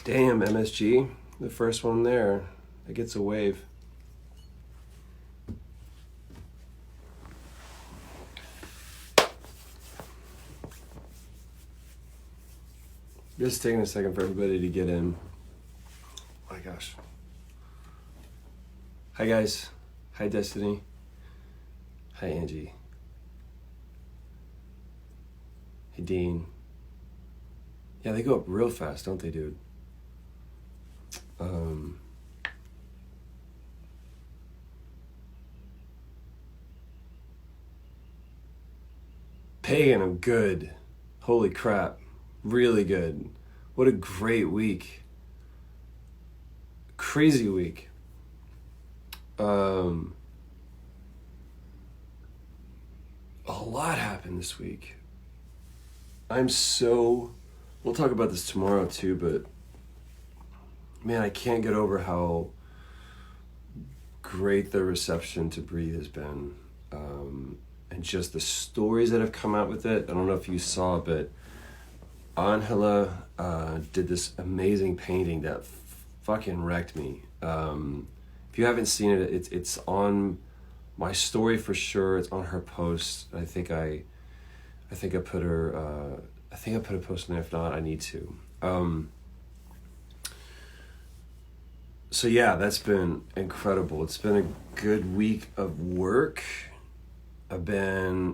Damn, MSG, the first one there. It gets a wave. Just taking a second for everybody to get in. Oh my gosh. Hi guys. Hi Destiny. Hi Angie. Hey Dean. Yeah, they go up real fast, don't they, dude? Pagan, I'm good. Holy crap. Really good. What a great week. Crazy week. A lot happened this week. We'll talk about this tomorrow too, but man, I can't get over how great the reception to Breathe has been. And just the stories that have come out with it. I don't know if you saw, but Angela did this amazing painting that fucking wrecked me. If you haven't seen it, it's on my story for sure. It's on her post. I think I put her. I think I put a post in there. If not, I need to. So yeah, that's been incredible. It's been a good week of work.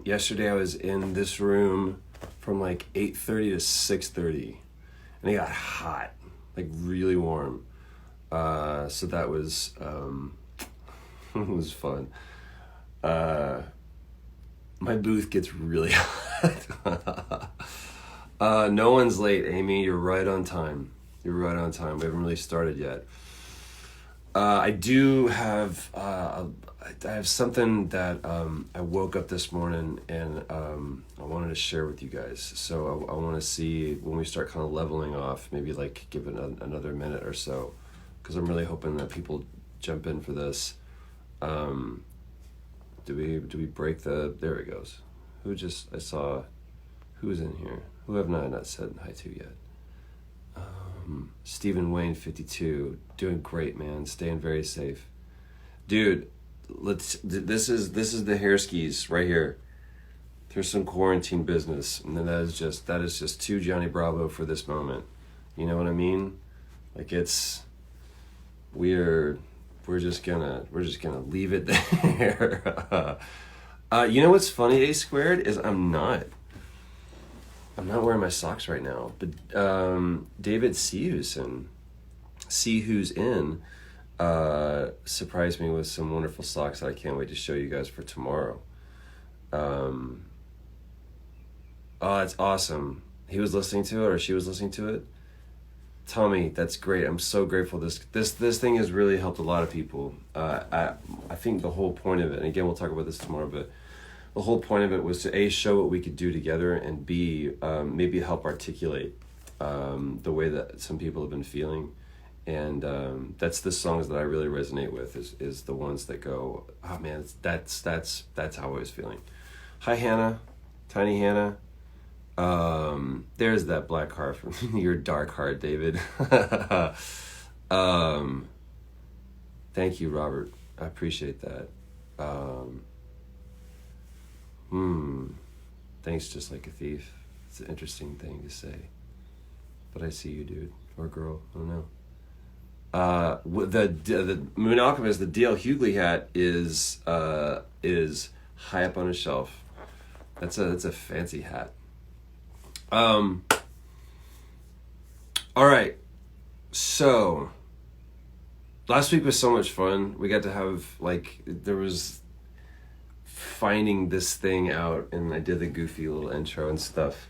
Yesterday I was in this room from like 8:30 to 6:30, and it got hot, like really warm. So that was, it was fun. My booth gets really hot. No one's late, Amy. You're right on time. You're right on time. We haven't really started yet. I do have, I have something that I woke up this morning and I wanted to share with you guys. So I want to see when we start kind of leveling off, maybe like give it another minute or so, because I'm really hoping that people jump in for this. Do we break there it goes. I saw, who's in here? Who have not said hi to yet? Stephen Wayne 52, doing great, man. Staying very safe, dude. This is the hair skis right here. There's some quarantine business, and then that is just too Johnny Bravo for this moment. You know what I mean? Like we're just gonna leave it there. You know what's funny, A Squared, is I'm not wearing my socks right now, but David C. who's in, surprised me with some wonderful socks that I can't wait to show you guys for tomorrow. Oh, it's awesome. He was listening to it, or she was listening to it. Tommy, that's great. I'm so grateful. This thing has really helped a lot of people. I think the whole point of it, and again, we'll talk about this tomorrow, but the whole point of it was to A, show what we could do together, and B, maybe help articulate the way that some people have been feeling. And that's the songs that I really resonate with, is the ones that go, oh man, that's how I was feeling. Hi Hannah, Tiny Hannah. There's that black heart from your dark heart, David. Thank you, Robert. I appreciate that. Thanks, just like a thief. It's an interesting thing to say, but I see you, dude, or girl. I don't know. The Moon Alchemist, the D.L. Hughley hat is high up on a shelf. That's a fancy hat. All right. So last week was so much fun. We got to have, there was finding this thing out, and I did the goofy little intro and stuff.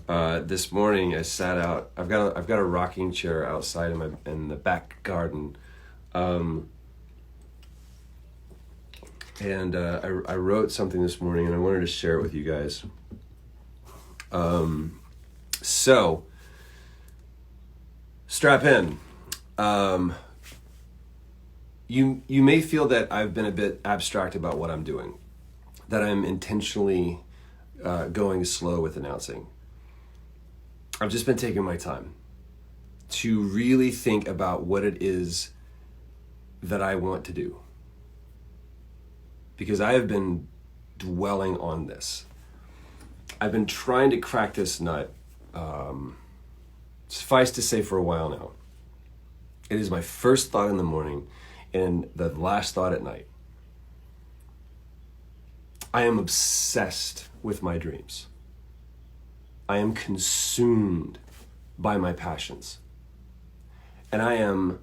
This morning I sat out. I've got a rocking chair outside in the back garden, and I wrote something this morning, and I wanted to share it with you guys. So strap in. You may feel that I've been a bit abstract about what I'm doing, that I'm intentionally going slow with announcing. I've just been taking my time. to really think about what it is that I want to do. Because I have been dwelling on this. I've been trying to crack this nut, suffice to say, for a while now. It is my first thought in the morning and the last thought at night. I am obsessed with my dreams. I am consumed by my passions. And I am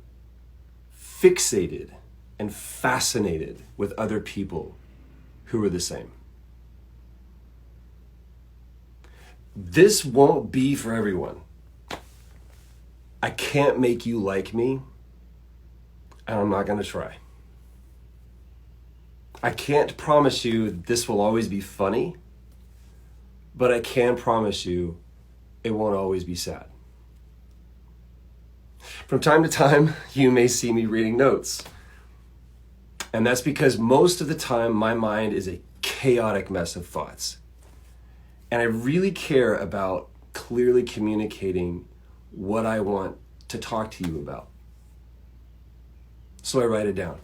fixated and fascinated with other people who are the same. This won't be for everyone. I can't make you like me, and I'm not going to try. I can't promise you this will always be funny, but I can promise you it won't always be sad. From time to time, you may see me reading notes. And that's because most of the time, my mind is a chaotic mess of thoughts. And I really care about clearly communicating what I want to talk to you about. So I write it down,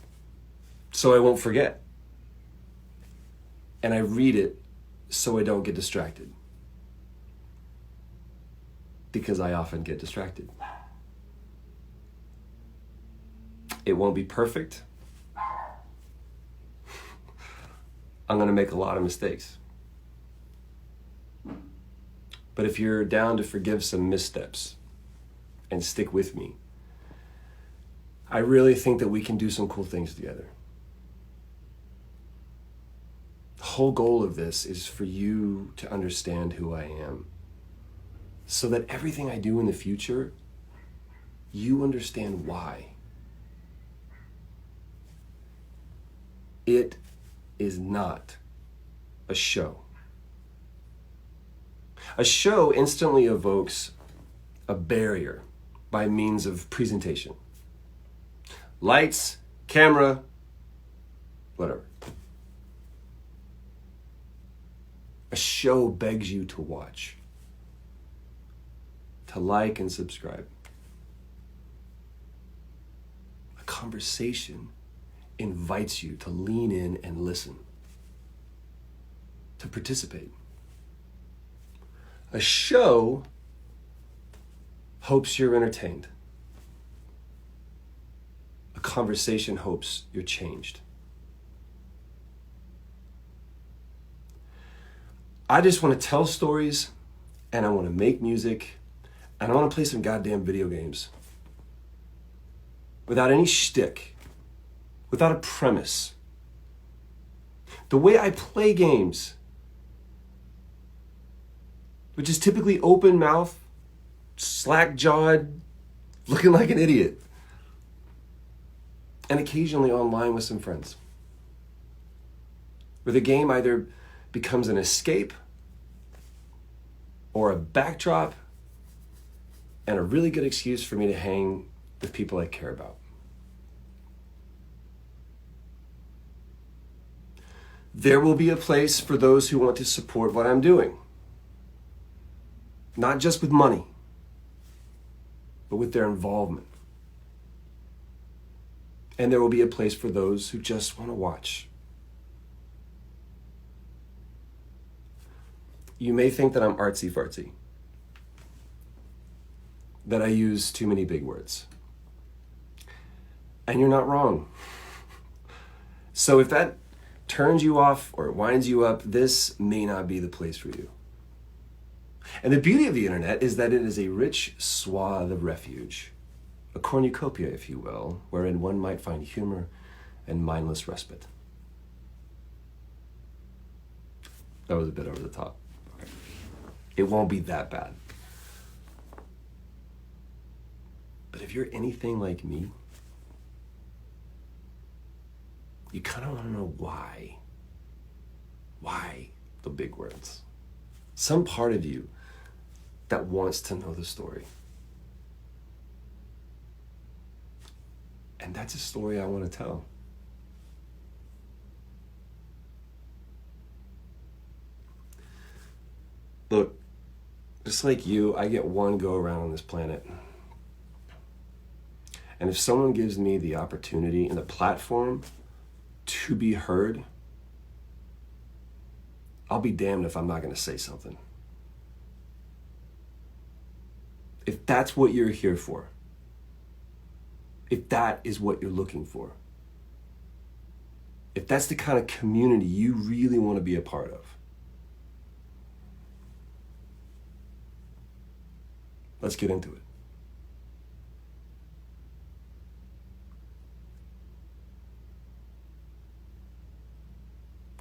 so I won't forget. And I read it so I don't get distracted. Because I often get distracted. It won't be perfect. I'm going to make a lot of mistakes. But if you're down to forgive some missteps and stick with me, I really think that we can do some cool things together. The whole goal of this is for you to understand who I am, so that everything I do in the future, you understand why. It is not a show. A show instantly evokes a barrier by means of presentation. Lights, camera, whatever. A show begs you to watch, to like and subscribe. A conversation invites you to lean in and listen, to participate. A show hopes you're entertained. A conversation hopes you're changed. I just want to tell stories, and I want to make music, and I want to play some goddamn video games. Without any shtick. Without a premise. The way I play games, which is typically open mouth, slack-jawed, looking like an idiot. And occasionally online with some friends. Where the game either becomes an escape or a backdrop and a really good excuse for me to hang with people I care about. There will be a place for those who want to support what I'm doing. Not just with money, but with their involvement. And there will be a place for those who just want to watch. You may think that I'm artsy-fartsy, that I use too many big words. And you're not wrong. So if that turns you off or winds you up, this may not be the place for you. And the beauty of the internet is that it is a rich swath of refuge, a cornucopia, if you will, wherein one might find humor and mindless respite. That was a bit over the top. Okay. It won't be that bad. But if you're anything like me, you kind of want to know why. Why the big words? Some part of you that wants to know the story. And that's a story I want to tell. Look, just like you, I get one go around on this planet. And if someone gives me the opportunity and the platform to be heard, I'll be damned if I'm not going to say something. If that's what you're here for, if that is what you're looking for, if that's the kind of community you really want to be a part of, let's get into it.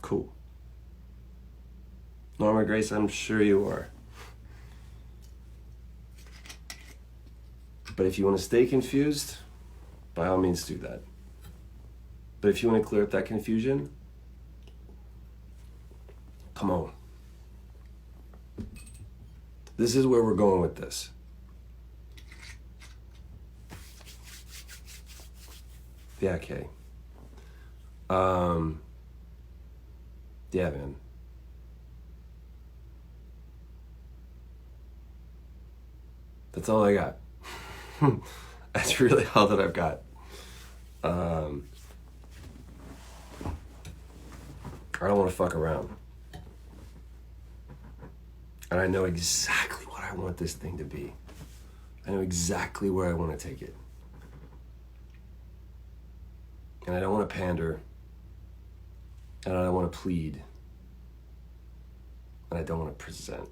Cool. Norma Grace, I'm sure you are. But if you want to stay confused, by all means do that. But if you want to clear up that confusion, come on. This is where we're going with this. Yeah, okay. Yeah, man. That's all I got. That's really all that I've got. I don't want to fuck around. And I know exactly what I want this thing to be. I know exactly where I want to take it. And I don't want to pander. And I don't want to plead. And I don't want to present.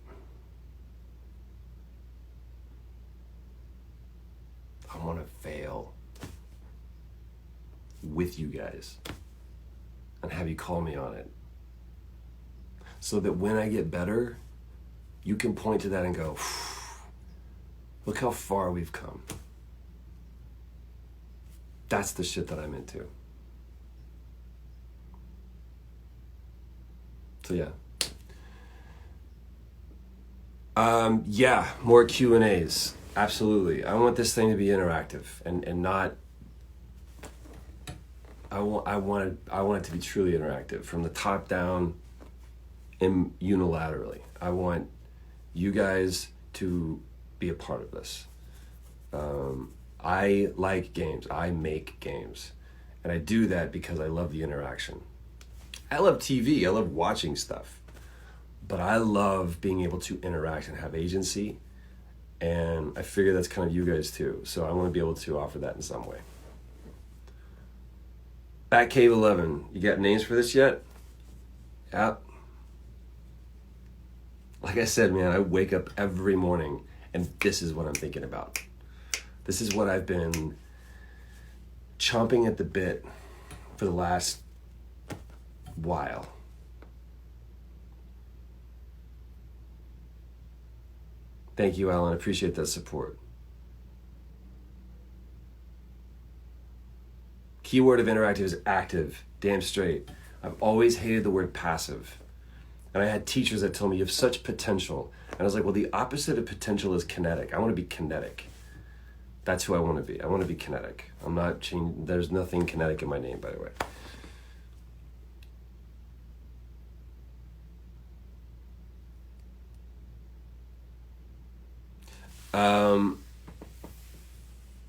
I want to fail with you guys and have you call me on it. So that when I get better, you can point to that and go, look how far we've come. That's the shit that I'm into. So yeah, more Q&As. Absolutely. I want this thing to be interactive and not. I want it to be truly interactive from the top down and unilaterally. I want you guys to be a part of this. I like games. I make games. And I do that because I love the interaction. I love TV. I love watching stuff. But I love being able to interact and have agency. And I figure that's kind of you guys too. So I want to be able to offer that in some way. Batcave 11. You got names for this yet? Yep. Like I said, man, I wake up every morning and this is what I'm thinking about. This is what I've been chomping at the bit for the last while. Thank you, Alan. I appreciate that support. Keyword of interactive is active. Damn straight. I've always hated the word passive. And I had teachers that told me you have such potential. And I was like, well, the opposite of potential is kinetic. I want to be kinetic. That's who I want to be. I want to be kinetic. I'm not changing. There's nothing kinetic in my name, by the way.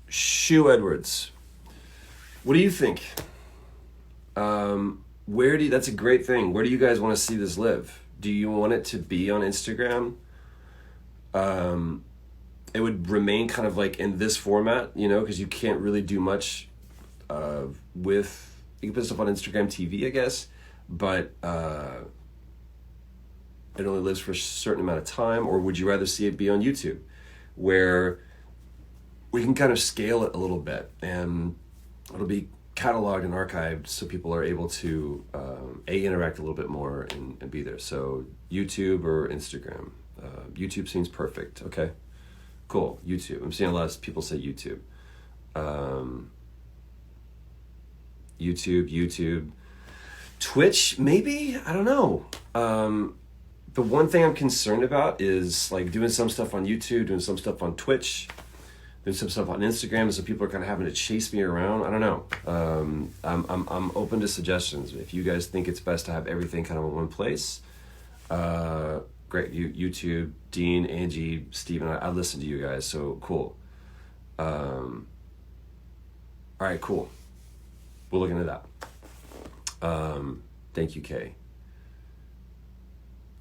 Shu Edwards, what do you think? That's a great thing. Where do you guys want to see this live? Do you want it to be on Instagram? It would remain kind of like in this format, because you can't really do much with, you can put stuff on Instagram TV, I guess, but it only lives for a certain amount of time. Or would you rather see it be on YouTube, where we can kind of scale it a little bit and it'll be cataloged and archived so people are able to interact a little bit more and be there. So YouTube or Instagram. YouTube seems perfect. Okay, cool. YouTube. I'm seeing a lot of people say YouTube. YouTube. Twitch, maybe? I don't know. The one thing I'm concerned about is like doing some stuff on YouTube, doing some stuff on Twitch, doing some stuff on Instagram, so people are kind of having to chase me around. I don't know. I'm open to suggestions. If you guys think it's best to have everything kind of in one place, great. YouTube, Dean, Angie, Steven, I listen to you guys, so cool. All right, cool. We'll look into that. Thank you, Kay.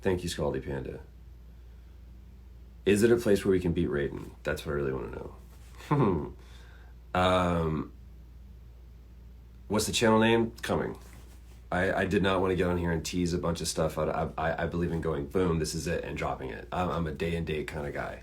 Thank you, Scaldy Panda. Is it a place where we can beat Raiden? That's what I really want to know. What's the channel name? Coming. I did not want to get on here and tease a bunch of stuff. I believe in going, boom, this is it, and dropping it. I'm a day and date kind of guy.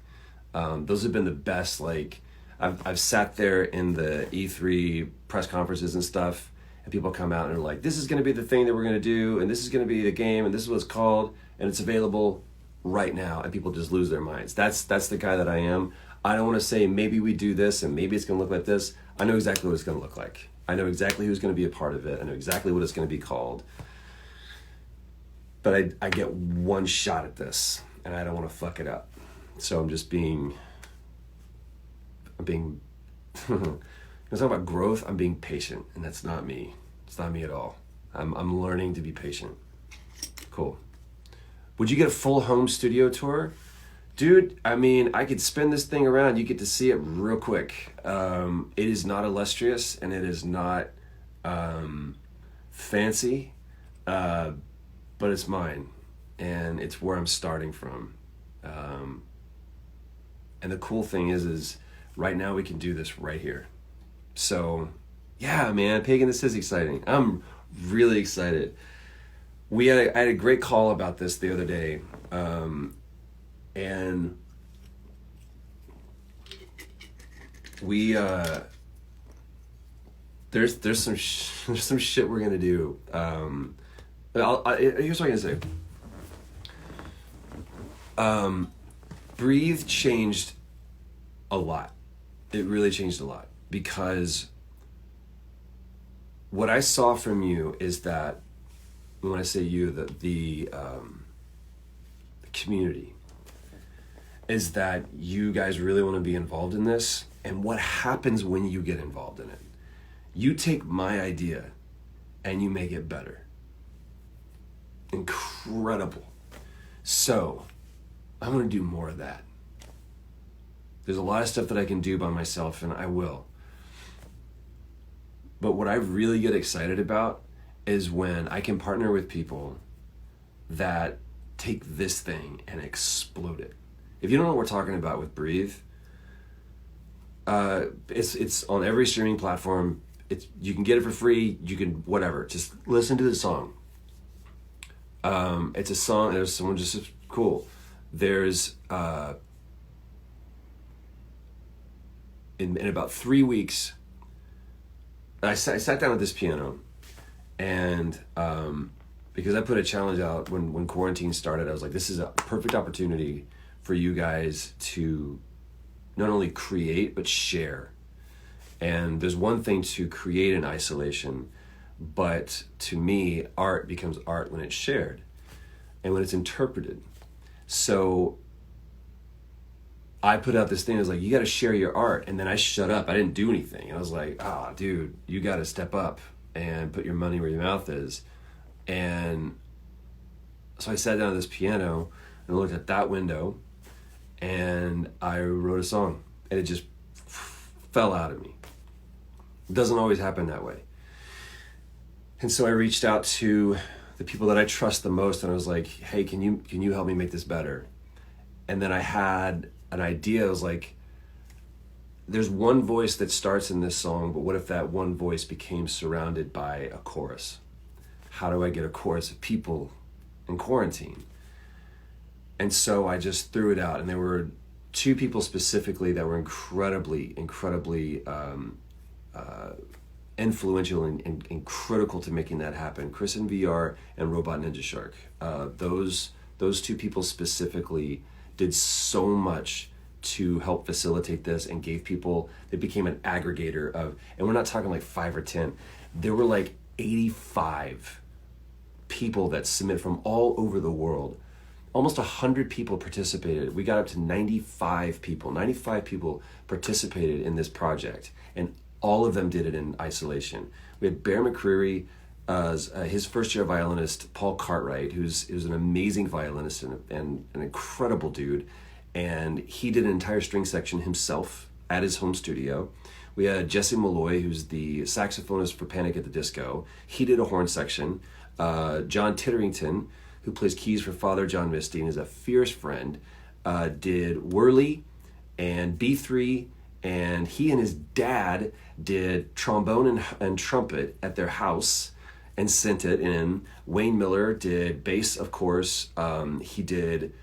Those have been the best. Like, I've sat there in the E3 press conferences and stuff, and people come out and are like, this is going to be the thing that we're going to do, and this is going to be the game, and this is what it's called, and it's available right now, and people just lose their minds. That's the guy that I am. I don't want to say maybe we do this and maybe it's going to look like this. I know exactly what it's going to look like. I know exactly who's going to be a part of it. I know exactly what it's going to be called. But I get one shot at this, and I don't want to fuck it up. So I'm talking about growth, I'm being patient, and that's not me. It's not me at all. I'm learning to be patient. Cool. Would you get a full home studio tour? Dude, I mean, I could spin this thing around. You get to see it real quick. It is not illustrious, and it is not fancy, but it's mine, and it's where I'm starting from. And the cool thing is right now we can do this right here. So, yeah, man, Pagan, this is exciting. I'm really excited. I had a great call about this the other day, and we there's some shit we're gonna do. Here's what I'm gonna say. Breathe changed a lot. It really changed a lot, because what I saw from you is that, when I say you, the community, is that you guys really want to be involved in this. And what happens when you get involved in it? You take my idea and you make it better. Incredible. So I'm going to do more of that. There's a lot of stuff that I can do by myself, and I will. But what I really get excited about is when I can partner with people that take this thing and explode it. If you don't know what we're talking about with Breathe, it's on every streaming platform. You can get it for free. You can whatever. Just listen to the song. It's a song. There's someone just cool. There's in about 3 weeks, I sat down at this piano, and because I put a challenge out when quarantine started, I was like, this is a perfect opportunity for you guys to not only create, but share. And there's one thing to create in isolation, but to me, art becomes art when it's shared and when it's interpreted. So I put out this thing, I was like, you got to share your art. And then I shut up. I didn't do anything. And I was like, dude, you got to step up and put your money where your mouth is. And so I sat down at this piano and looked at that window, and I wrote a song, and it just fell out of me. It doesn't always happen that way. And so I reached out to the people that I trust the most, and I was like, hey, can you help me make this better? And then I had an idea. I was like, there's one voice that starts in this song, but what if that one voice became surrounded by a chorus? How do I get a chorus of people in quarantine? And so I just threw it out, and there were two people specifically that were incredibly influential and critical to making that happen. Chris in VR and Robot Ninja Shark. Those two people specifically did so much to help facilitate this and gave people, they became an aggregator of, and we're not talking like 5 or 10. There were like 85 people that submit from all over the world. Almost 100 people participated. We got up to 95 people. 95 people participated in this project, and all of them did it in isolation. We had Bear McCreary, his first year violinist, Paul Cartwright, who's an amazing violinist and an incredible dude. And he did an entire string section himself at his home studio. We had Jesse Malloy, who's the saxophonist for Panic at the Disco. He did a horn section. John Titterington, who plays keys for Father John Misty and is a fierce friend, did Whirly and B3, and he and his dad did trombone and trumpet at their house and sent it in. Wayne Miller did bass, of course. I did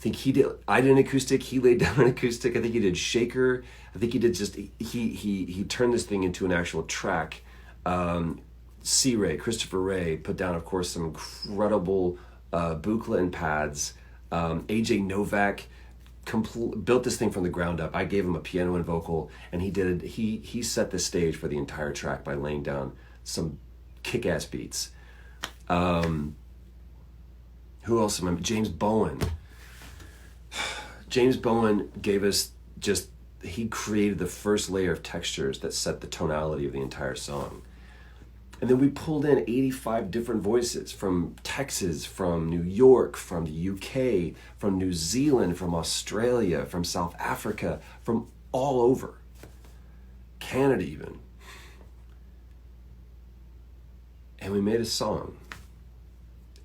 an acoustic, he laid down an acoustic. I think he did shaker. I think he did he turned this thing into an actual track. Christopher Ray put down, of course, some incredible buchla and pads. AJ Novak built this thing from the ground up. I gave him a piano and vocal, and he set the stage for the entire track by laying down some kick-ass beats. Who else? James Bowen. James Bowen gave us he created the first layer of textures that set the tonality of the entire song. And then we pulled in 85 different voices from Texas, from New York, from the UK, from New Zealand, from Australia, from South Africa, from all over. Canada even. And we made a song.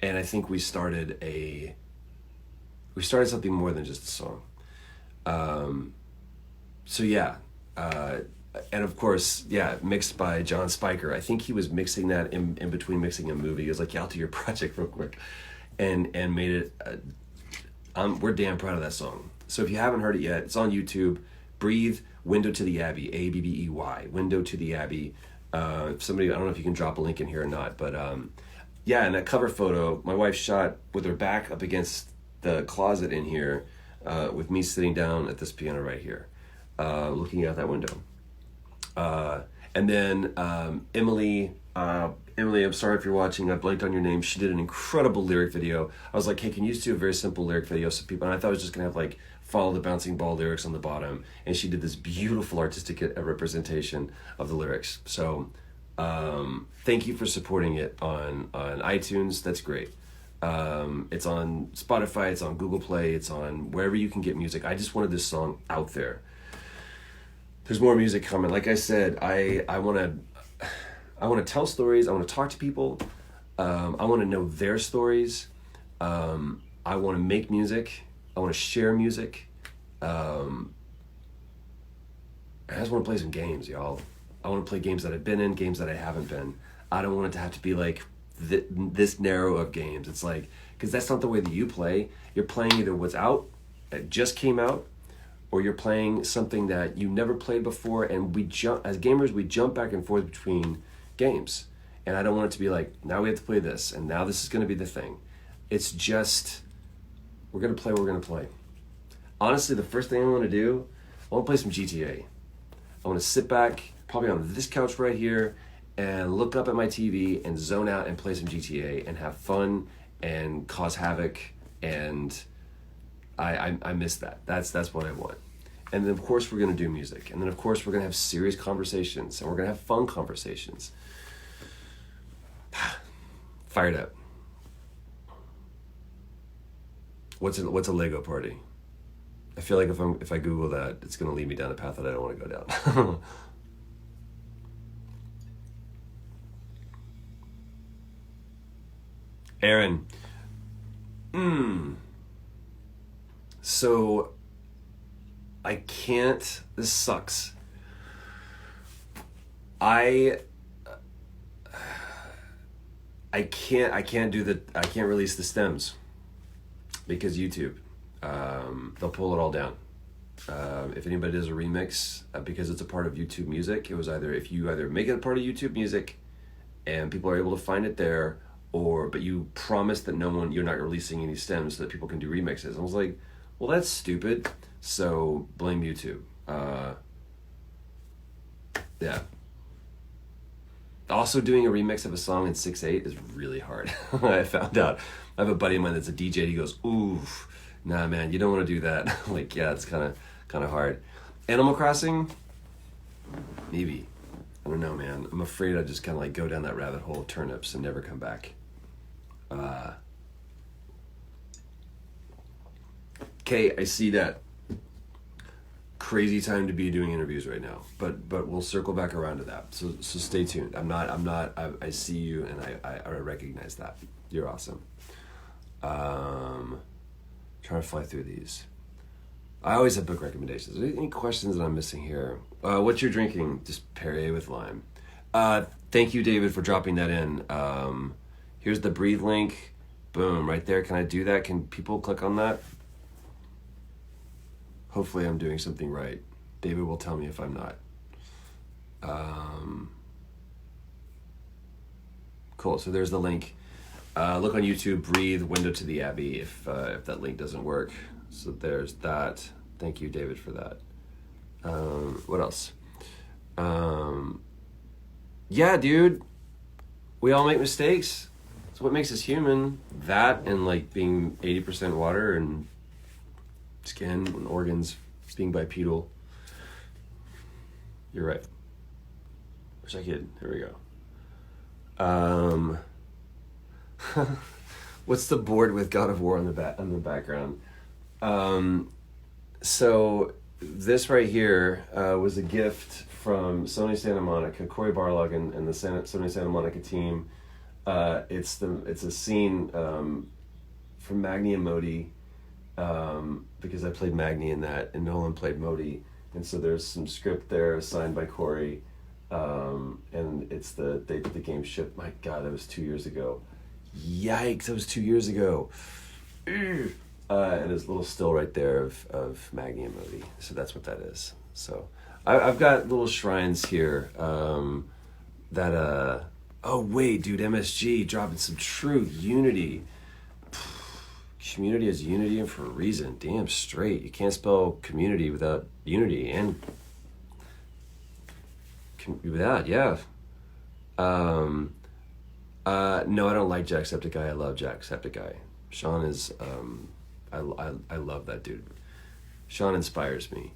And I think we started something more than just a song. And of course, mixed by John Spiker. I think he was mixing that in between mixing a movie. He was like, yeah, I'll do your project real quick. And made it, we're damn proud of that song. So if you haven't heard it yet, it's on YouTube. Breathe, Window to the Abbey, Abbey, Window to the Abbey. Somebody, I don't know if you can drop a link in here or not, but in that cover photo, my wife shot with her back up against the closet in here, with me sitting down at this piano right here, looking out that window. And then Emily, I'm sorry if you're watching, I blanked on your name. She did an incredible lyric video. I was like, hey, can you just do a very simple lyric video so people, and I thought I was just gonna have like follow the bouncing ball lyrics on the bottom, and she did this beautiful artistic representation of the lyrics. So thank you for supporting it on iTunes. That's great. It's on Spotify, it's on Google Play, it's on wherever you can get music. I just wanted this song out there. There's more music coming. Like I said, I want to tell stories. I want to talk to people. I want to know their stories. I want to make music. I want to share music. I just want to play some games, y'all. I want to play games that I've been in, games that I haven't been. I don't want it to have to be like this narrow of games. It's like, because that's not the way that you play. You're playing either what's out, that just came out, or you're playing something that you never played before, and as gamers, we jump back and forth between games. And I don't want it to be like, now we have to play this, and now this is going to be the thing. It's just, we're going to play what we're going to play. Honestly, the first thing I want to do, I want to play some GTA. I want to sit back, probably on this couch right here, and look up at my TV and zone out and play some GTA and have fun and cause havoc. And I miss that. That's what I want. And then of course we're gonna do music. And then of course we're gonna have serious conversations, and we're gonna have fun conversations. Fired up. What's a Lego party? I feel like if I Google that, it's gonna lead me down a path that I don't want to go down. Aaron. So I can't, this sucks. I can't release the stems because YouTube, they'll pull it all down. If anybody does a remix, because it's a part of YouTube music, it was if you make it a part of YouTube music and people are able to find it there, but you promise that you're not releasing any stems so that people can do remixes. I was like, well, that's stupid. So blame YouTube. Yeah. Also, doing a remix of a song in 6/8 is really hard. I found out. I have a buddy of mine that's a DJ. He goes, oof, nah, man, you don't want to do that. Like, yeah, it's kind of hard. Animal Crossing, maybe. I don't know, man. I'm afraid I just kind of like go down that rabbit hole of turnips and never come back. Okay, I see that crazy time to be doing interviews right now, but we'll circle back around to that. So stay tuned. I see you, and I recognize that. You're awesome. Trying to fly through these. I always have book recommendations. Any questions that I'm missing here? What you're drinking? Just Perrier with lime. Thank you, David, for dropping that in. Here's the Breathe link. Boom, right there. Can I do that? Can people click on that? Hopefully I'm doing something right. David will tell me if I'm not. Cool, so there's the link. Look on YouTube, Breathe, Window to the Abbey, if that link doesn't work. So there's that. Thank you, David, for that. What else? Yeah, dude. We all make mistakes. It's what makes us human. That and like being 80% water and skin and organs, being bipedal. You're right. Wish I could. Here we go. What's the board with God of War on the background? So this right here was a gift from Sony Santa Monica, Corey Barlog and the Sony Santa Monica team. It's a scene from Magni and Modi, because I played Magni in that, and Nolan played Modi, and so there's some script there signed by Corey, and it's the game shipped. My God, that was 2 years ago. Yikes, that was 2 years ago. And there's a little still right there of Magni and Modi, so that's what that is. So I've got little shrines here that oh wait, dude, MSG dropping some true unity. Community is unity, and for a reason. Damn straight. You can't spell community without unity, and without, yeah. No, I don't like Jacksepticeye. I love Jacksepticeye. Sean is, I love that dude. Sean inspires me.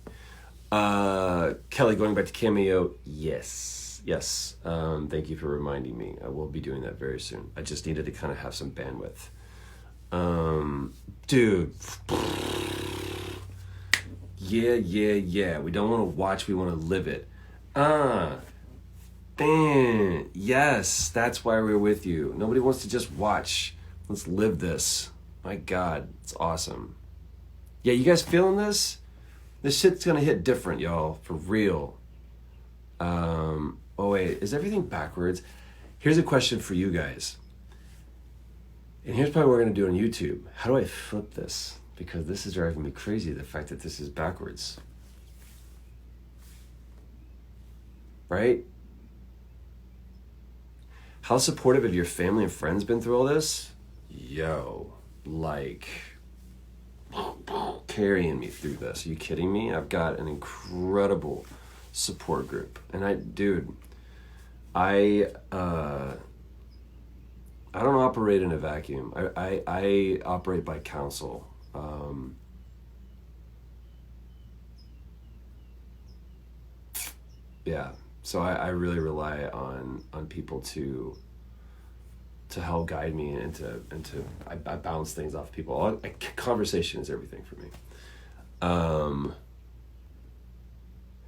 Kelly, going back to Cameo, yes. Thank you for reminding me. I will be doing that very soon. I just needed to kind of have some bandwidth. Dude. Yeah. We don't want to watch, we want to live it. Damn. Yes, that's why we're with you. Nobody wants to just watch. Let's live this. My God, it's awesome. Yeah, you guys feeling this? This shit's gonna hit different, y'all, for real. Oh wait, is everything backwards? Here's a question for you guys. And here's probably what we're gonna do on YouTube. How do I flip this? Because this is driving me crazy, the fact that this is backwards. Right? How supportive have your family and friends been through all this? Yo, like, carrying me through this. Are you kidding me? I've got an incredible support group. And I don't operate in a vacuum. I operate by counsel. Yeah. So I really rely on people to help guide me and to I bounce things off people. Conversation is everything for me.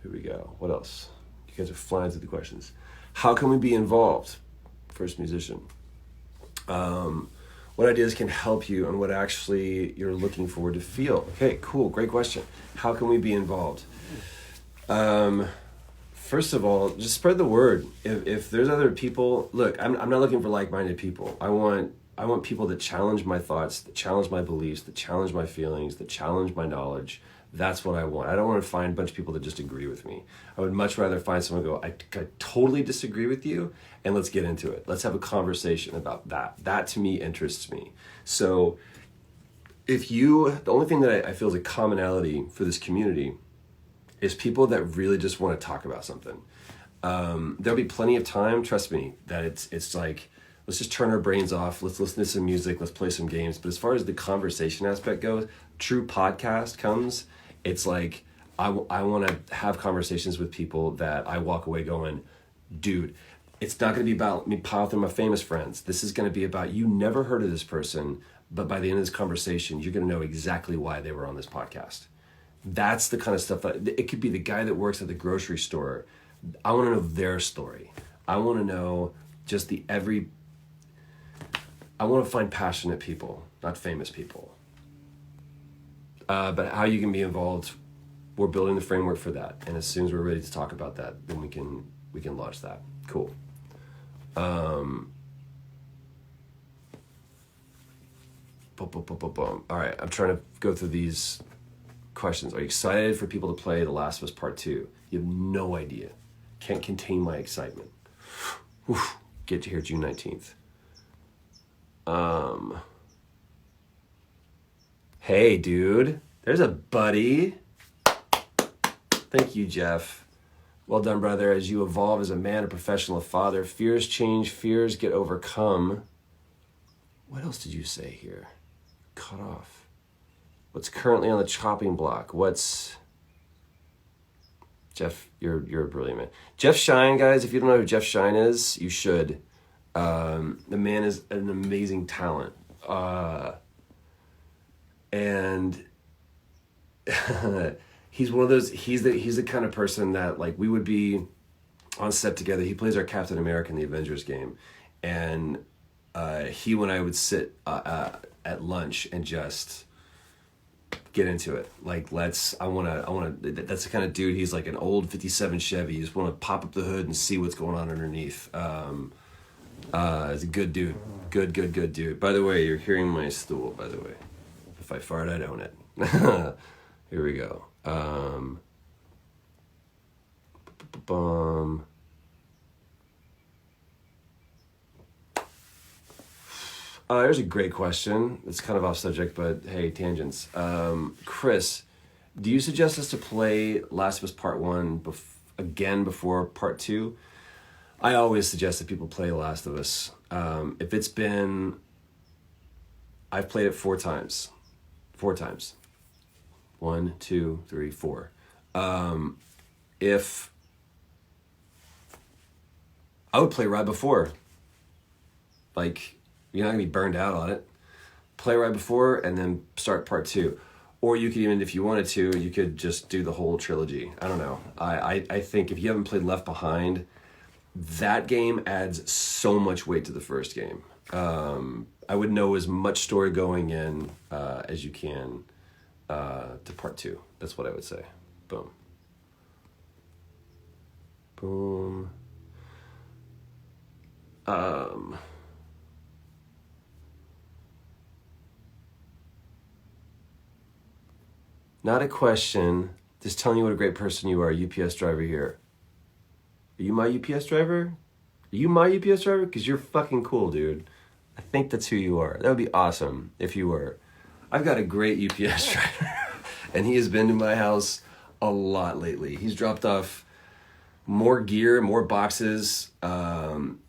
Here we go. What else? You guys are flying through the questions. How can we be involved? First musician. What ideas can help you and what actually you're looking forward to feel? Okay, cool. Great question. How can we be involved? First of all, just spread the word. If there's other people, look, I'm not looking for like-minded people. I want people that challenge my thoughts, that challenge my beliefs, that challenge my feelings, that challenge my knowledge. That's what I want. I don't want to find a bunch of people that just agree with me. I would much rather find someone who go, I totally disagree with you, and let's get into it. Let's have a conversation about that. That to me interests me. So the only thing that I feel is a commonality for this community is people that really just want to talk about something. There'll be plenty of time, trust me, that it's like, let's just turn our brains off, let's listen to some music, let's play some games. But as far as the conversation aspect goes, true podcast comes, it's like, I want to have conversations with people that I walk away going, dude, it's not going to be about me piling through my famous friends. This is going to be about, you never heard of this person, but by the end of this conversation, you're going to know exactly why they were on this podcast. That's the kind of stuff that it could be. The guy that works at the grocery store. I want to know their story. I want to know just I want to find passionate people, not famous people. But how you can be involved, we're building the framework for that. And as soon as we're ready to talk about that, then we can launch that. Cool. All right, I'm trying to go through these questions. Are you excited for people to play The Last of Us Part 2? You have no idea. Can't contain my excitement. Oof. Get to here June 19th. Hey, dude. There's a buddy. Thank you, Jeff. Well done, brother. As you evolve as a man, a professional, a father, fears change, fears get overcome. What else did you say here? Cut off. What's currently on the chopping block? What's... Jeff, you're a brilliant man. Jeff Shine, guys, if you don't know who Jeff Shine is, you should. The man is an amazing talent. And he's one of those, he's the kind of person that, like, we would be on set together. He plays our Captain America in the Avengers game. And he and I would sit at lunch and just get into it. Like, that's the kind of dude. He's like an old 57 Chevy. You just want to pop up the hood and see what's going on underneath. He's a good dude. Good dude. By the way, you're hearing my stool, by the way. If I fart, I'd own it. Here we go. There's a great question. It's kind of off subject, but hey, tangents. Chris, do you suggest us to play Last of Us Part 1 again before Part 2? I always suggest that people play Last of Us. If it's been... I've played it 4 times. 4 times. 1, 2, 3, 4. If... I would play right before. Like... You're not going to be burned out on it. Play right before and then start Part 2. Or you could even, if you wanted to, you could just do the whole trilogy. I don't know. I think if you haven't played Left Behind, that game adds so much weight to the first game. I would know as much story going in as you can to Part 2. That's what I would say. Boom. Boom. Not a question, just telling you what a great person you are, UPS driver here. Are you my UPS driver? Are you my UPS driver? Because you're fucking cool, dude. I think that's who you are. That would be awesome if you were. I've got a great UPS driver, and he has been to my house a lot lately. He's dropped off more gear, more boxes, and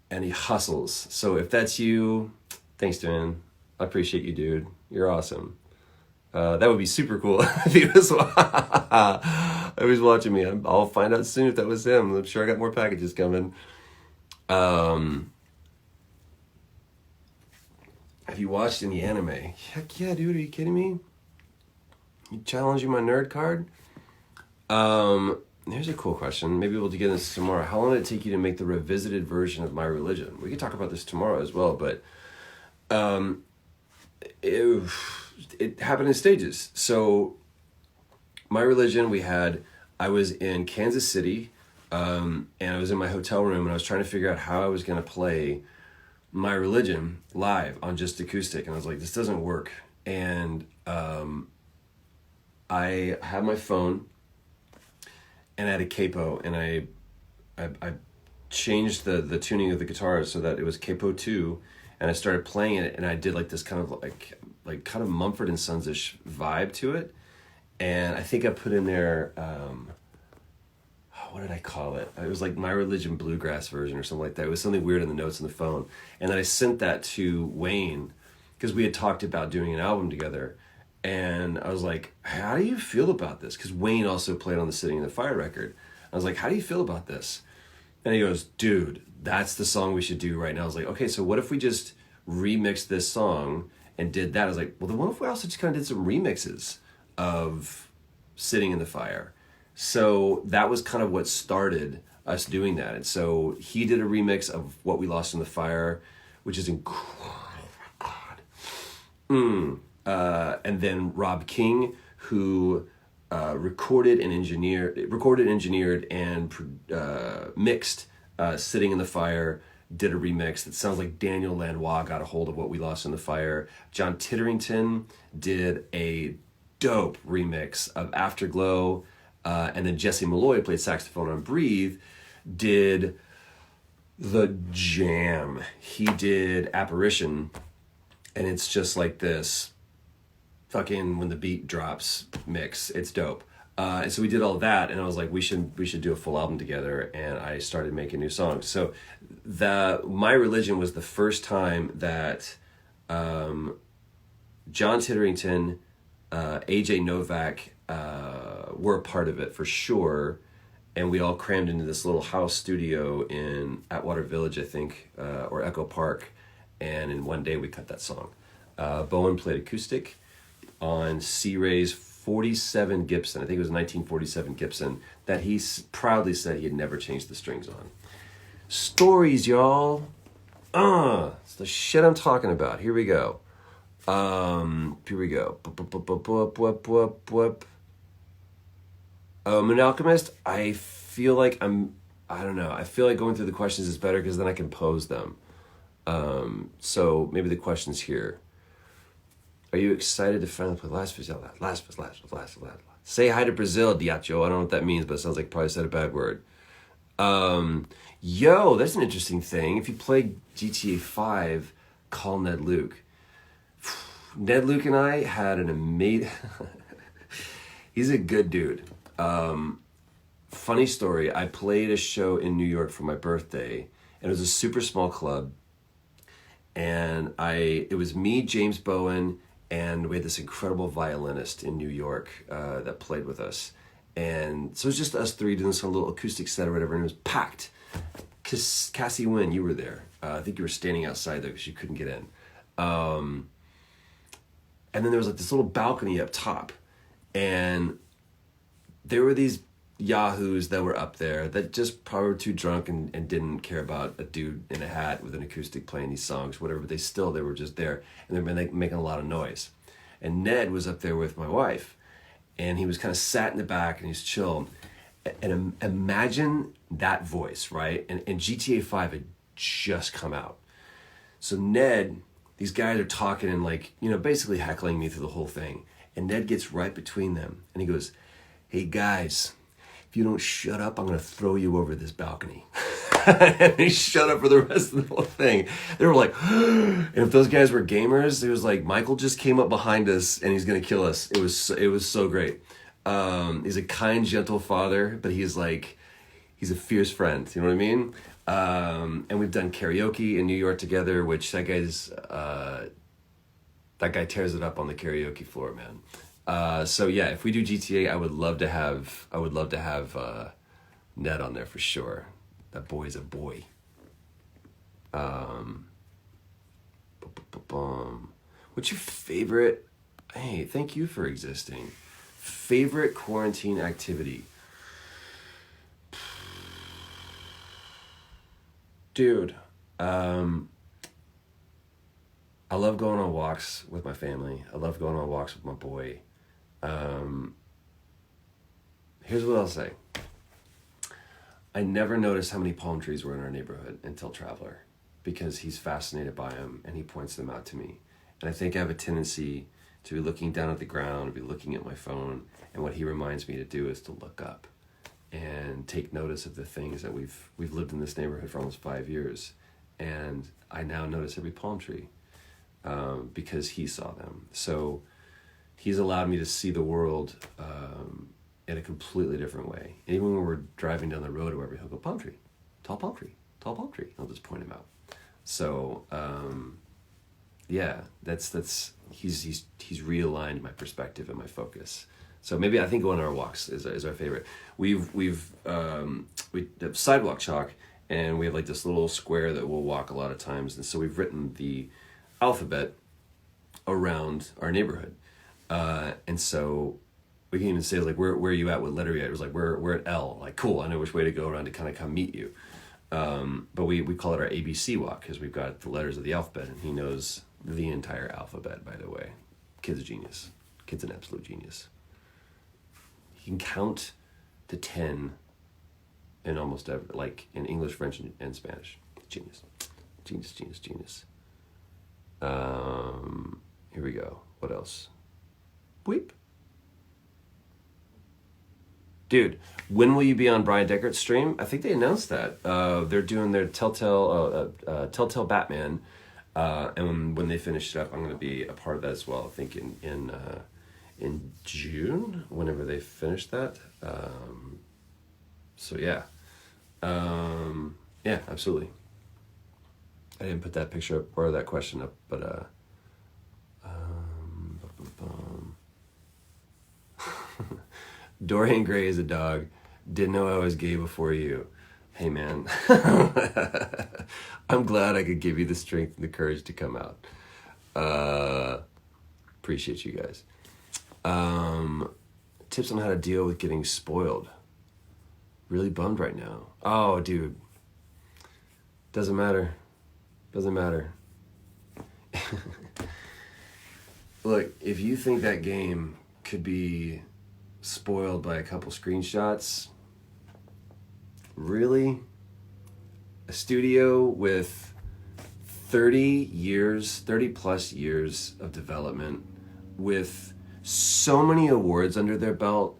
he hustles. So if that's you, thanks, man. I appreciate you, dude. You're awesome. That would be super cool if he was watching me. I'll find out soon if that was him. I'm sure I got more packages coming. Have you watched any anime? Heck yeah, dude. Are you kidding me? You challenging my nerd card? Here's a cool question. Maybe we'll get into this tomorrow. How long did it take you to make the revisited version of My Religion? We could talk about this tomorrow as well, but it happened in stages. So My Religion, I was in Kansas City, and I was in my hotel room, and I was trying to figure out how I was going to play My Religion live on just acoustic. And I was like, this doesn't work. And I had my phone, and I had a capo, and I changed the tuning of the guitar so that it was capo 2, and I started playing it, and I did like this kind of like kind of Mumford and Sons-ish vibe to it. And I think I put in there, what did I call it? It was like My Religion Bluegrass version or something like that. It was something weird in the notes on the phone. And then I sent that to Wayne, because we had talked about doing an album together. And I was like, how do you feel about this? Because Wayne also played on the Sitting in the Fire record. I was like, how do you feel about this? And he goes, dude, that's the song we should do right now. I was like, okay, so what if we just remixed this song and did that? I was like, well, then what if we also just kind of did some remixes of Sitting in the Fire. So that was kind of what started us doing that. And so he did a remix of What We Lost in the Fire, which is incredible. And then Rob King, who recorded, engineered, and mixed Sitting in the Fire, did a remix that sounds like Daniel Lanois got a hold of What We Lost in the Fire. John Titterington did a dope remix of Afterglow. And then Jesse Malloy played saxophone on Breathe, did the jam. He did Apparition, and it's just like this fucking when the beat drops mix. It's dope. And so we did all that, and I was like, we should do a full album together, and I started making new songs. So My Religion was the first time that John Titterington, AJ Novak were a part of it for sure, and we all crammed into this little house studio in Atwater Village, I think, or Echo Park, and in one day we cut that song. Bowen played acoustic on C. Ray's 47 Gibson. I think it was 1947 Gibson that he proudly said he had never changed the strings on. Stories, y'all. It's the shit I'm talking about. Here we go. Moon Alchemist, I feel like I don't know. I feel like going through the questions is better because then I can pose them. So maybe the question's here. Are you excited to finally play Last. Say hi to Brazil, Diacho. I don't know what that means, but it sounds like I probably said a bad word. Yo, that's an interesting thing. If you play GTA 5, call Ned Luke. Ned Luke and I had an amazing... He's a good dude. Funny story, I played a show in New York for my birthday, and it was a super small club, and it was me, James Bowen, and we had this incredible violinist in New York that played with us. And so it was just us three doing this little acoustic set or whatever, and it was packed. Cassie Wynn, you were there. I think you were standing outside there because you couldn't get in. And then there was like this little balcony up top, and there were these yahoos that were up there that just probably were too drunk and didn't care about a dude in a hat with an acoustic playing these songs, whatever, but they were just there, and they were making a lot of noise. And Ned was up there with my wife, and he was kind of sat in the back, and he's chill. And imagine that voice, right? And GTA 5 had just come out. So Ned, these guys are talking and like, basically heckling me through the whole thing. And Ned gets right between them, and he goes, "Hey guys, if you don't shut up, I'm going to throw you over this balcony." And he shut up for the rest of the whole thing. They were like, and if those guys were gamers, it was like, Michael just came up behind us and he's going to kill us. It was so great. He's a kind, gentle father, but he's a fierce friend. You know what I mean? And we've done karaoke in New York together, which that guy tears it up on the karaoke floor, man. So yeah, if we do GTA, I would love to have Ned on there for sure. That boy's a boy. What's your favorite? Hey, thank you for existing. Favorite quarantine activity? Dude, I love going on walks with my family. I love going on walks with my boy. Here's what I'll say. I never noticed how many palm trees were in our neighborhood until Traveler, because he's fascinated by them and he points them out to me. And I think I have a tendency to be looking down at the ground, be looking at my phone, and what he reminds me to do is to look up and take notice of the things that we've lived in this neighborhood for almost 5 years. And I now notice every palm tree because he saw them. So he's allowed me to see the world in a completely different way. And even when we're driving down the road or wherever, he'll go, palm tree, tall palm tree, tall palm tree. I'll just point him out. So yeah, that's he's realigned my perspective and my focus. So maybe I think going on our walks is our favorite. We have sidewalk chalk, and we have like this little square that we'll walk a lot of times. And so we've written the alphabet around our neighborhood. And so We can even say like, where are you at? What letter are you at? It was like, we're at L. Like, cool, I know which way to go around to kind of come meet you. But we call it our ABC walk because we've got the letters of the alphabet, and he knows the entire alphabet, by the way. Kid's a genius. Kid's an absolute genius. He can count to 10 in almost every, like in English, French, and Spanish. Genius. Genius, genius, genius. Here we go. What else? Weep. Dude, when will you be on Brian Deckert's stream? I think they announced that. They're doing their Telltale Batman. And when they finish it up, I'm going to be a part of that as well. I think in June, whenever they finish that. So yeah. Yeah, absolutely. I didn't put that picture up or that question up, but Dorian Gray is a dog. Didn't know I was gay before you. Hey man, I'm glad I could give you the strength and the courage to come out. Appreciate you guys. Tips on how to deal with getting spoiled. Really bummed right now. Oh, dude. Doesn't matter. Doesn't matter. Look, if you think that game could be spoiled by a couple screenshots, really? A studio with 30 plus years of development, with so many awards under their belt,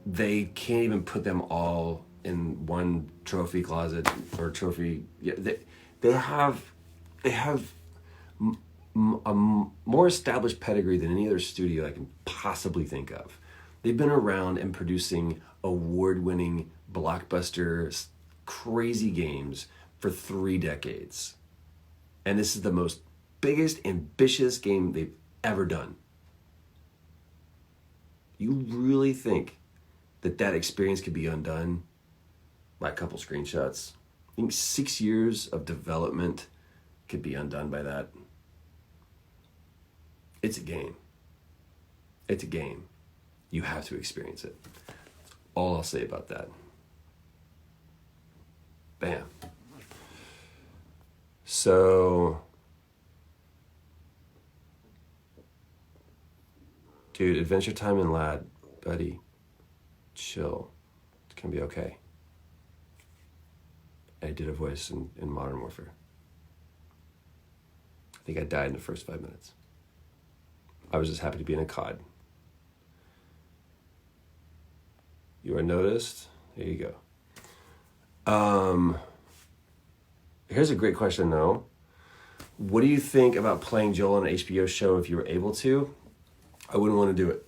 they can't even put them all in one trophy closet or trophy. Yeah, they have a more established pedigree than any other studio I can possibly think of. They've been around and producing award-winning blockbuster crazy games for 3 decades. And this is the most biggest, ambitious game they've ever done. You really think that experience could be undone by a couple screenshots? I think 6 years of development could be undone by that. It's a game. It's a game. You have to experience it. That's all I'll say about that. Bam. So, dude, Adventure Time and Lad, buddy, chill. It's gonna be okay. I did a voice in Modern Warfare. I think I died in the first 5 minutes. I was just happy to be in a COD. You are noticed. There you go. Here's a great question though. What do you think about playing Joel on an HBO show if you were able to? I wouldn't want to do it.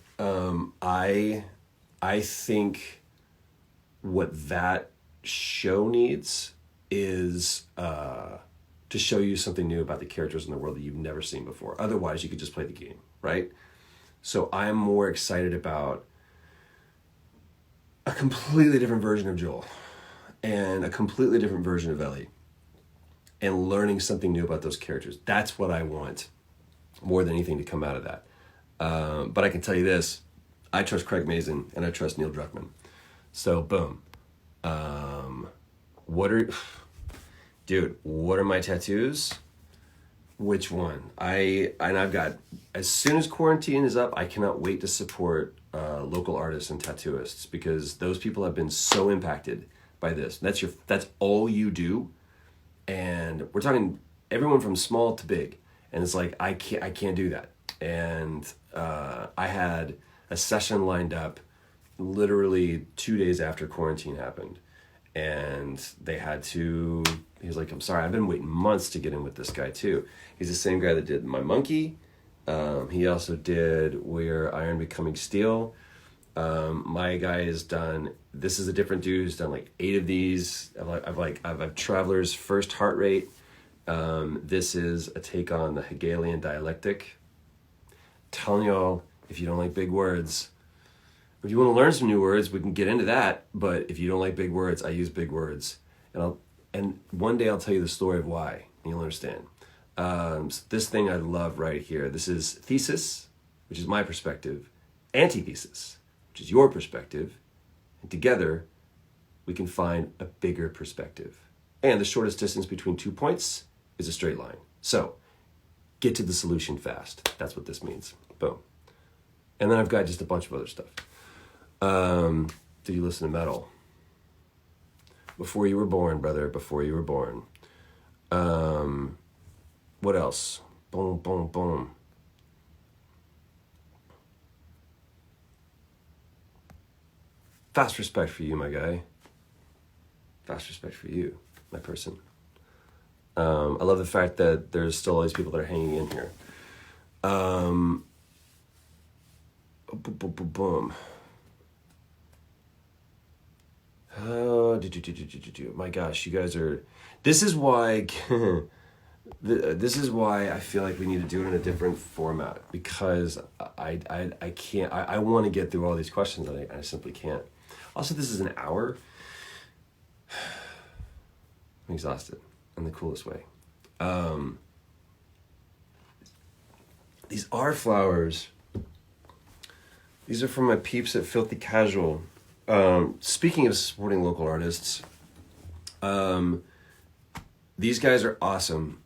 I think what that show needs is to show you something new about the characters in the world that you've never seen before. Otherwise, you could just play the game, right? So I'm more excited about a completely different version of Joel and a completely different version of Ellie and learning something new about those characters. That's what I want more than anything to come out of that. But I can tell you this, I trust Craig Mazin and I trust Neil Druckmann. So boom. What are my tattoos? Which one? I've got, as soon as quarantine is up, I cannot wait to support local artists and tattooists because those people have been so impacted by this. That's all you do. And we're talking everyone from small to big. And it's like, I can't do that. And I had a session lined up literally 2 days after quarantine happened. And he was like, I'm sorry, I've been waiting months to get in with this guy too. He's the same guy that did My Monkey. He also did Where Iron Becoming Steel. My guy has done, this is a different dude who's done like 8 of these. I've Traveler's First Heart Rate. This is a take on the Hegelian dialectic. Telling y'all, if you don't like big words, if you want to learn some new words, we can get into that. But if you don't like big words, I use big words. And one day I'll tell you the story of why, and you'll understand. So this thing I love right here. This is thesis, which is my perspective, antithesis, which is your perspective. And together, we can find a bigger perspective. And the shortest distance between 2 points is a straight line. So, get to the solution fast. That's what this means. Boom. And then I've got just a bunch of other stuff. Did you listen to metal? Before you were born, brother. Before you were born. What else? Boom, boom, boom. Fast respect for you, my guy. Fast respect for you, my person. I love the fact that there's still all these people that are hanging in here. Boom, boom, boom, boom. My gosh, you guys are... This is why... This is why I feel like we need to do it in a different format, because I can't... I want to get through all these questions, and I simply can't. Also, this is an hour. I'm exhausted in the coolest way. These are flowers. These are from my peeps at Filthy Casual. Speaking of supporting local artists, these guys are awesome.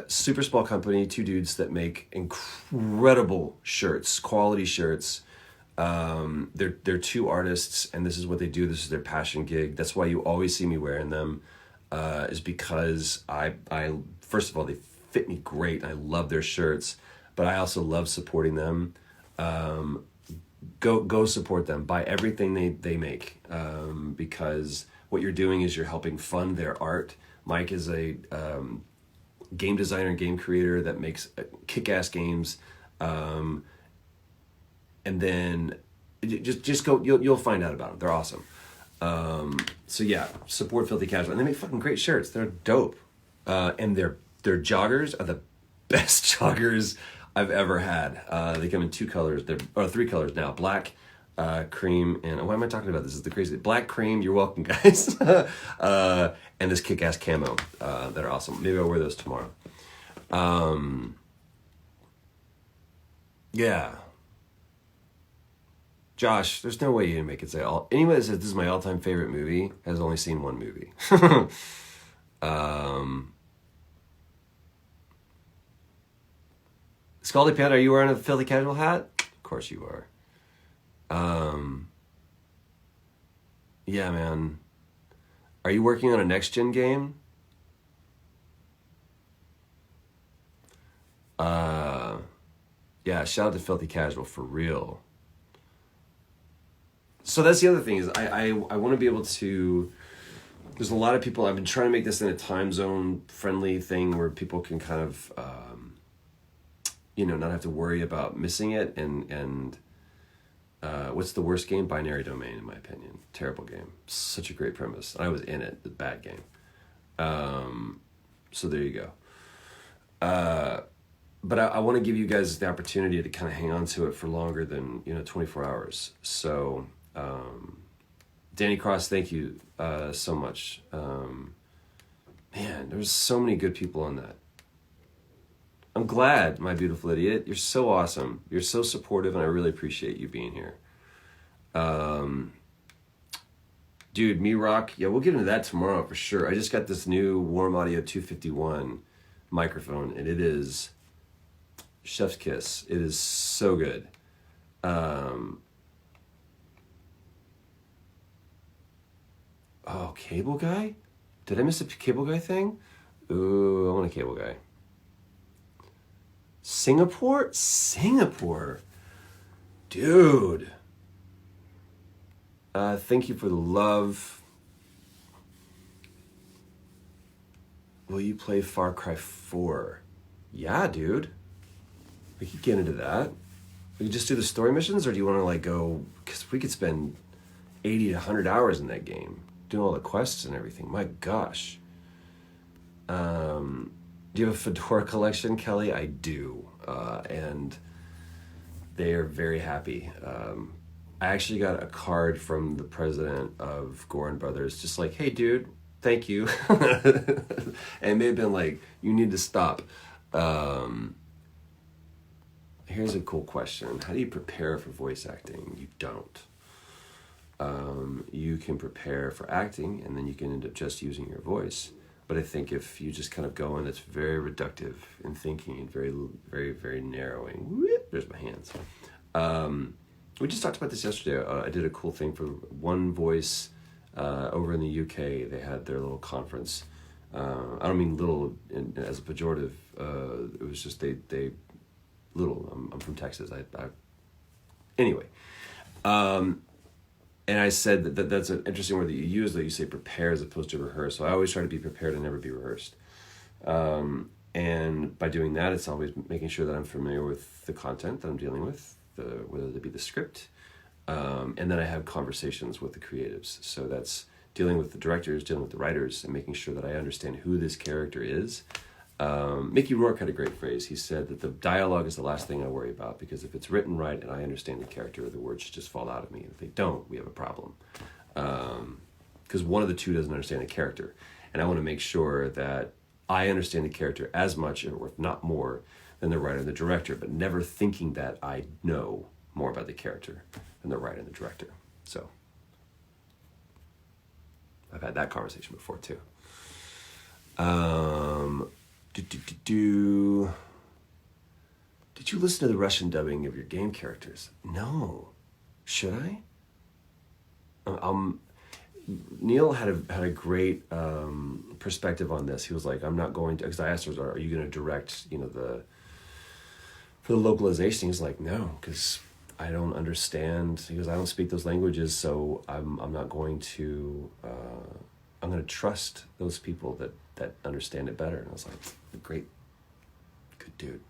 Super small company, 2 dudes that make incredible shirts, quality shirts. They're 2 artists, and this is what they do. This is their passion gig. That's why you always see me wearing them, is because I first of all, they fit me great. I love their shirts, but I also love supporting them. Go support them. Buy everything they make, because what you're doing is you're helping fund their art. Mike is a game designer and game creator that makes kick-ass games. And then just go, you'll find out about them. They're awesome. So yeah, support Filthy Casual. And they make fucking great shirts. They're dope. And their joggers are the best joggers I've ever had. They come in 2 colors. Or 3 colors now. Black, cream, and why am I talking about this? This is the crazy. Black, cream, you're welcome, guys. And this kick-ass camo that are awesome. Maybe I'll wear those tomorrow. Yeah. Josh, there's no way you didn't make it say all. Anyone that says this is my all-time favorite movie has only seen one movie. Scaldy Pat, are you wearing a Filthy Casual hat? Of course you are. Yeah, man. Are you working on a next-gen game? Yeah, shout out to Filthy Casual, for real. So that's the other thing, is I want to be able to... There's a lot of people... I've been trying to make this in a time zone friendly thing where people can kind of, not have to worry about missing it. And what's the worst game? Binary Domain, in my opinion. Terrible game. Such a great premise. I was in it. The bad game. So there you go. But I want to give you guys the opportunity to kind of hang on to it for longer than 24 hours. So Danny Cross, thank you so much. Man, there's so many good people on that. I'm glad, my beautiful idiot. You're so awesome. You're so supportive, and I really appreciate you being here. Dude, Me Rock, yeah, we'll get into that tomorrow for sure. I just got this new Warm Audio 251 microphone, and it is chef's kiss. It is so good. Oh, Cable Guy? Did I miss a Cable Guy thing? Ooh, I want a Cable Guy. Singapore? Dude. Thank you for the love. Will you play Far Cry 4? Yeah, dude. We could get into that. We could just do the story missions, or do you want to go... Because we could spend 80 to 100 hours in that game, doing all the quests and everything. My gosh. Do you have a Fedora collection, Kelly? I do. And they are very happy. I actually got a card from the president of Gorin Brothers, just like, hey, dude, thank you. And it may have been like, you need to stop. Here's a cool question. How do you prepare for voice acting? You don't. you can prepare for acting, and then you can end up just using your voice. But I think if you just kind of go in, it's very reductive in thinking and very, very, very narrowing. Whoop, there's my hands. We just talked about this yesterday. I did a cool thing for One Voice over in the UK. They had their little conference. I don't mean little as a pejorative. It was just they little. I'm from Texas. Anyway. And I said that's an interesting word that you use, that you say prepare as opposed to rehearse. So I always try to be prepared and never be rehearsed. And by doing that, it's always making sure that I'm familiar with the content that I'm dealing with, whether it be the script. And then I have conversations with the creatives. So that's dealing with the directors, dealing with the writers, and making sure that I understand who this character is. Mickey Rourke had a great phrase. He said that the dialogue is the last thing I worry about, because if it's written right and I understand the character, the words should just fall out of me. If they don't, we have a problem. Because one of the two doesn't understand the character. And I want to make sure that I understand the character as much, or if not more, than the writer and the director, but never thinking that I know more about the character than the writer and the director. So I've had that conversation before too. Did you listen to the Russian dubbing of your game characters? No. Should I? Neil had a great perspective on this. He was like, I'm not going to, because I asked her, are you going to direct, for the localization? He's like, no, because I don't understand. He goes, I don't speak those languages, so I'm not going to, I'm going to trust those people that understand it better. And I was like, great, good dude.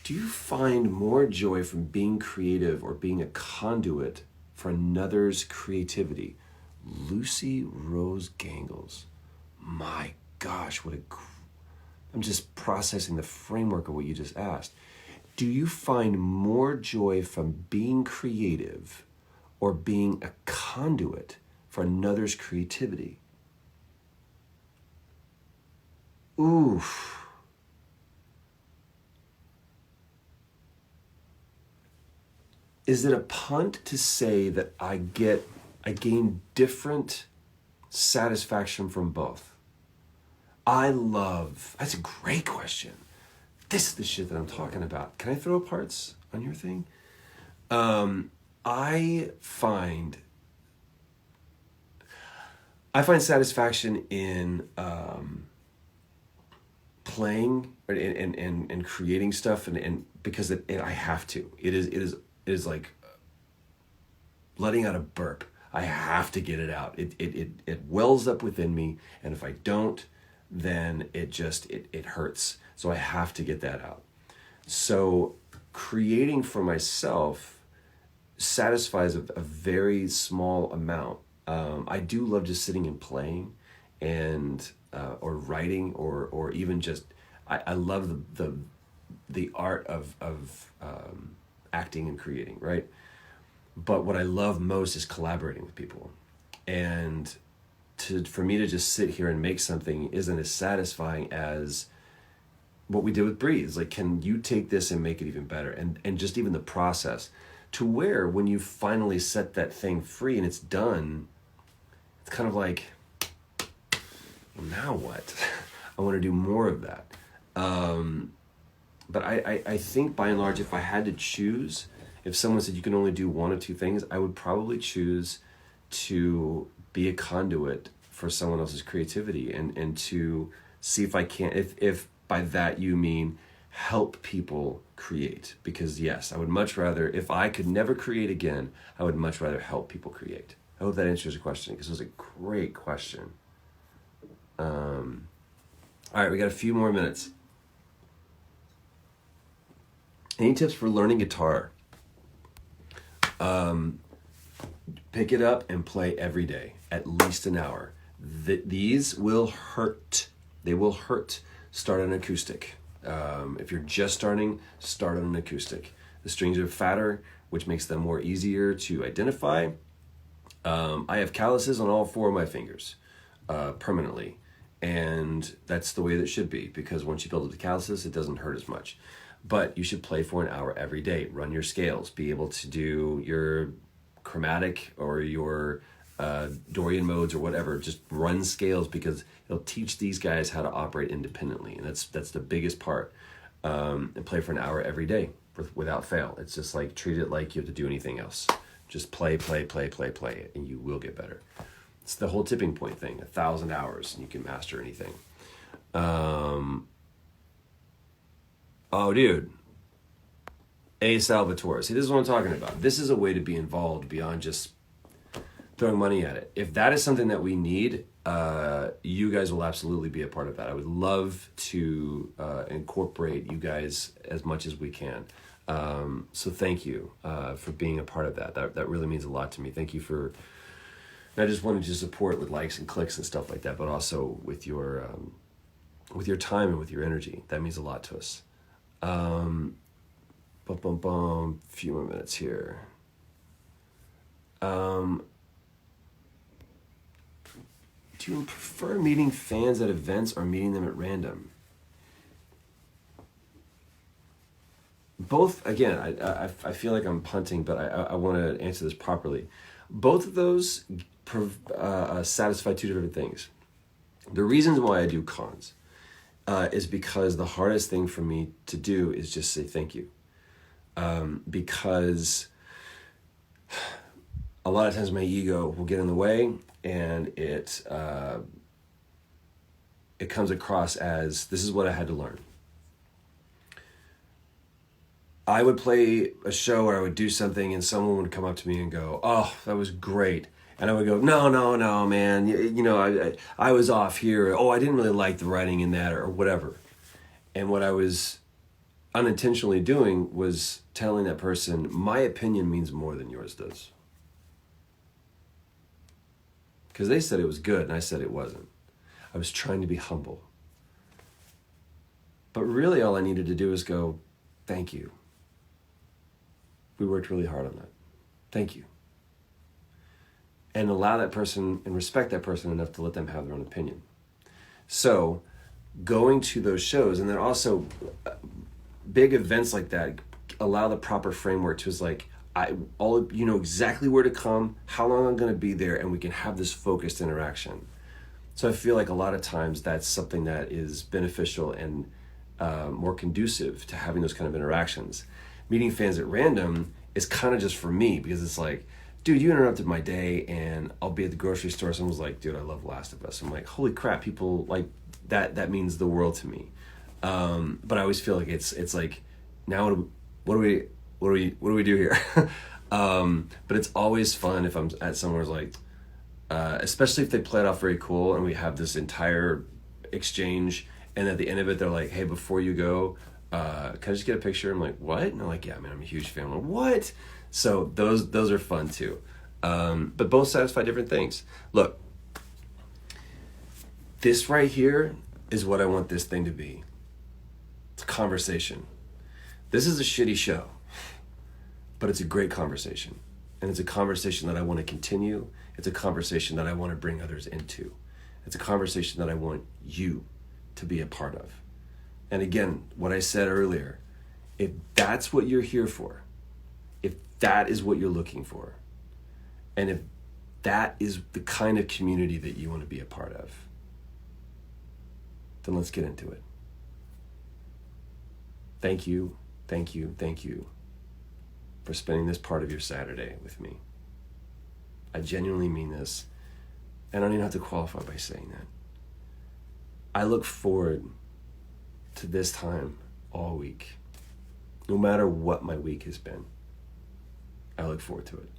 Do you find more joy from being creative or being a conduit for another's creativity? Lucy Rose Gangles. My gosh, I'm just processing the framework of what you just asked. Do you find more joy from being creative or being a conduit for another's creativity? Oof. Is it a punt to say that I gain different satisfaction from both? That's a great question. This is the shit that I'm talking about. Can I throw parts on your thing? I find satisfaction in playing and creating stuff, and because I have to. It is like letting out a burp. I have to get it out. It wells up within me, and if I don't, then it hurts. So I have to get that out. So creating for myself satisfies a very small amount. I do love just sitting and playing, and or writing, or even just I love the art of acting and creating, right? But what I love most is collaborating with people, and for me to just sit here and make something isn't as satisfying as what we did with Breathe. It's like, can you take this and make it even better? And just even the process, to where when you finally set that thing free and it's done, it's kind of like, well, now what? I want to do more of that. But I think by and large, if I had to choose, if someone said you can only do one of two things, I would probably choose to be a conduit for someone else's creativity, and to see if I can, if by that you mean help people create. Because yes, I would much rather, if I could never create again, I would much rather help people create. I hope that answers your question, because it was a great question. All right, we got a few more minutes. Any tips for learning guitar? Pick it up and play every day, at least an hour. These will hurt. They will hurt. Start on acoustic. If you're just starting, start on an acoustic. The strings are fatter, which makes them more easier to identify. I have calluses on all four of my fingers, permanently. And that's the way that it should be, because once you build up the calluses, it doesn't hurt as much. But you should play for an hour every day. Run your scales. Be able to do your chromatic or your Dorian modes or whatever. Just run scales, because it'll teach these guys how to operate independently. And that's the biggest part. And play for an hour every day without fail. It's just like, treat it like you have to do anything else. Just play, and you will get better. It's the whole tipping point thing. 1,000 hours and you can master anything. Oh, dude. A Salvatore. See, this is what I'm talking about. This is a way to be involved beyond just throwing money at it. If that is something that we need, you guys will absolutely be a part of that. I would love to incorporate you guys as much as we can. So thank you for being a part of that. That really means a lot to me. Thank you for not just wanting to support with likes and clicks and stuff like that, but also with your time and with your energy. That means a lot to us. Few more minutes here. Do you prefer meeting fans at events or meeting them at random? Both, again, I feel like I'm punting, but I want to answer this properly. Both of those satisfy two different things. The reasons why I do cons is because the hardest thing for me to do is just say thank you. Because a lot of times my ego will get in the way, and it comes across as, this is what I had to learn. I would play a show or I would do something and someone would come up to me and go, "Oh, that was great." And I would go, no, man. I was off here. Oh, I didn't really like the writing in that, or whatever. And what I was unintentionally doing was telling that person, my opinion means more than yours does. Because they said it was good and I said it wasn't. I was trying to be humble. But really all I needed to do was go, thank you. We worked really hard on that. Thank you. And allow that person and respect that person enough to let them have their own opinion. So going to those shows, and then also big events like that, allow the proper framework to, is like, you know exactly where to come, how long I'm going to be there, and we can have this focused interaction. So I feel like a lot of times that's something that is beneficial and more conducive to having those kind of interactions. Meeting fans at random is kind of just for me, because it's like, dude, you interrupted my day, and I'll be at the grocery store. Someone's like, dude, I love Last of Us. I'm like, holy crap, people like that. That means the world to me. But I always feel like it's like, now what do we do here? But it's always fun if I'm at somewhere like, especially if they play it off very cool and we have this entire exchange, and at the end of it they're like, hey, before you go, can I just get a picture? I'm like, what? And they're like, yeah, man, I'm a huge fan. I'm like, what? So those are fun too. But both satisfy different things. Look, this right here is what I want this thing to be. It's a conversation. This is a shitty show, but it's a great conversation. And it's a conversation that I want to continue. It's a conversation that I want to bring others into. It's a conversation that I want you to be a part of. And again, what I said earlier, if that's what you're here for, if that is what you're looking for, and if that is the kind of community that you want to be a part of, then let's get into it. Thank you for spending this part of your Saturday with me. I genuinely mean this, and I don't even have to qualify by saying that. I look forward to this time all week. No matter what my week has been, I look forward to it.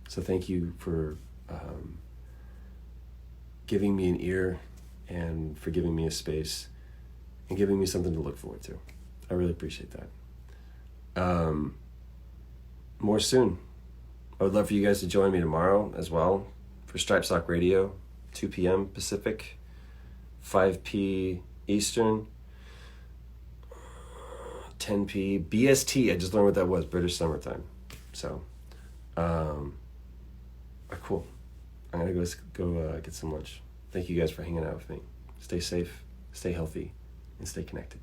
So thank you for giving me an ear, and for giving me a space, and giving me something to look forward to. I really appreciate that. More soon. I would love for you guys to join me tomorrow as well for Stripe Sock Radio, 2 p.m. Pacific, 5 p. Eastern, 10 p. BST. I just learned what that was, British Summertime. So, cool. I'm going to go get some lunch. Thank you guys for hanging out with me. stay safe, stay healthy, and stay connected.